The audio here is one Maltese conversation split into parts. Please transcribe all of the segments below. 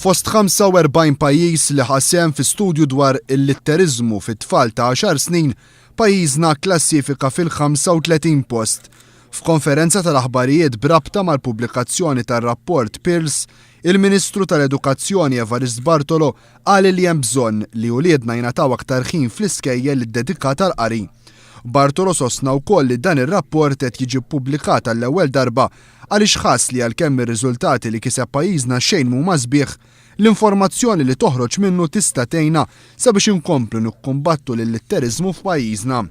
Fost 45 pajjiż li ħassem fi studju dwar il-litterizmu fit-tfal ta' 10 snin, pajjiżna klassifika fil-35 post. F'konferenza tal-aħbarijiet brabta mal-pubblikazzjoni tar-rapport Pearce, il-Ministru tal-Edukazzjoni Evarist Bartolo qal li hemm bżonn li uliedna jingħataw aktar ħin fl-iskejjel dedikat tal-qari. Bartolo sostna wkoll li dan ir-rapport qed jiġi ppubblikat għall-ewwel darba għaliex ħass li għalkemm ir-riżultati li kiseb pajjiżna xejn mhuma sbieħ, l-informazzjoni li toħroġ minnu tista' tgħinna sabiex inkomplu nikkumbattu lill-litterizmu f'pajjiżna.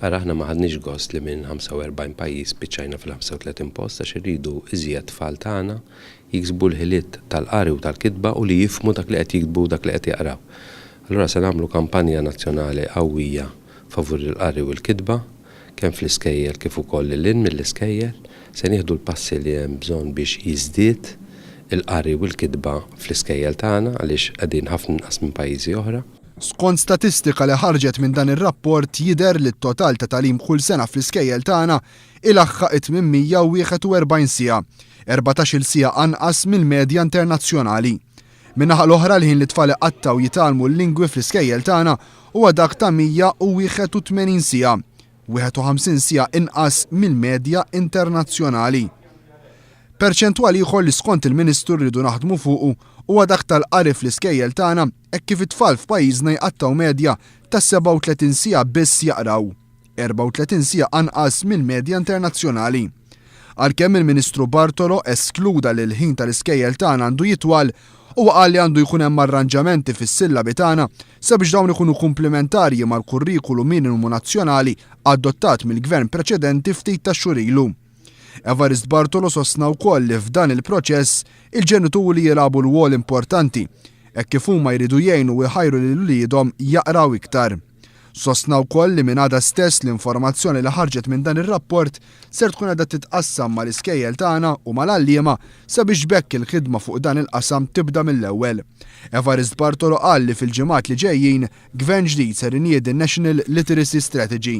Aħna ma ħadniex gost li minn 45 pajjiż spiċċajna fil-35 post għax irridu iżjed tfal tagħna jiksbu l-ħiliet tal-qari u tal-kitba u li jifhmu dak li qed jiktbu dak li qed jaqraw. Allura se nagħmlu kampanja nazzjonali qawwija favur il-qari u l-kitba, kemm fl-iskejjel kif ukoll lil mill-iskejjel, se nieħdu l-passi li hemm bżonn biex jiżdied il-qari u l-kitba fl-iskejjel tagħna għaliex qegħdin ħafna inqas minn pajjiżi oħra. Skont statistika li ħarġet minn dan ir-rapport jidher li t-total ta' tagħlim kull sena fl-iskejjel tagħna ilaħħaqet minn 141 siegħa, 14-il siegħa anqas mill-medja internazzjonali. Min-naħa l-oħra l-ħin li tfal iqattaw jitalmu l-lingwi fl-iskejjel tagħna huwa dak ta' 181 siegħa, 51 siegħa inqas mill-medja internazzjonali. Perċentwali ieħor li skont il-Ministru rridu naħdmu fuqu huwa dak tal-qari fl-iskejjel tagħna hekk kif it-tfal f'pajjiżna jqattaw medja ta' 37 siegħa biss jaqraw, 34 siegħa anqas mill-medja internazzjonali. Għalkemm il-Ministru Bartolo eskluda li l-ħin tal-iskejjel tagħna għandu jitwal u qal li għandu jkun hemm arranġamenti fis-sillabi tagħna sabiex dawn ikunu komplementarji mal-kurrikulu minimu nazzjonali adottat mill-gvern preċedenti ftit ta' xhur ilu. Evarist Bartolo sostna wkoll li f'dan il-proċess il-ġenituri jilagħbu rwol importanti hekk kif huma jridu jgħinu u jħajru lil uliedhom jaqraw iktar. Sostna wkoll li minn għada stess l-informazzjoni li ħarġet minn dan ir-rapport ser tkun qiegħda titqassam mal-iskejjel tagħna u mal-għalliema sabiex bekk il-ħidma fuq dan il-qasam tibda mill-ewwel. Evarist Bartolo qal li fil-ġimgħat li ġejjin gvern ġdid ser iniedi National Literacy Strategy.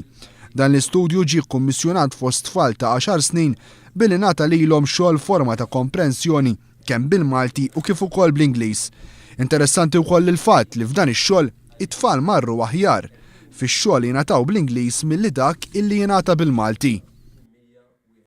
Dan l-istudju ġie kkummissjonat fost tfal ta' 10 snin billi ngħata lilhom xogħol forma ta' komprensjoni kemm bil-Malti u kif ukoll bl-Ingliż. Interessanti wkoll il-fatt li f'dan ix-xogħol it-tfal marru aħjar fix-xogħol jingħataw bl-Ingliż milli dak illi jingħata bil-Malti.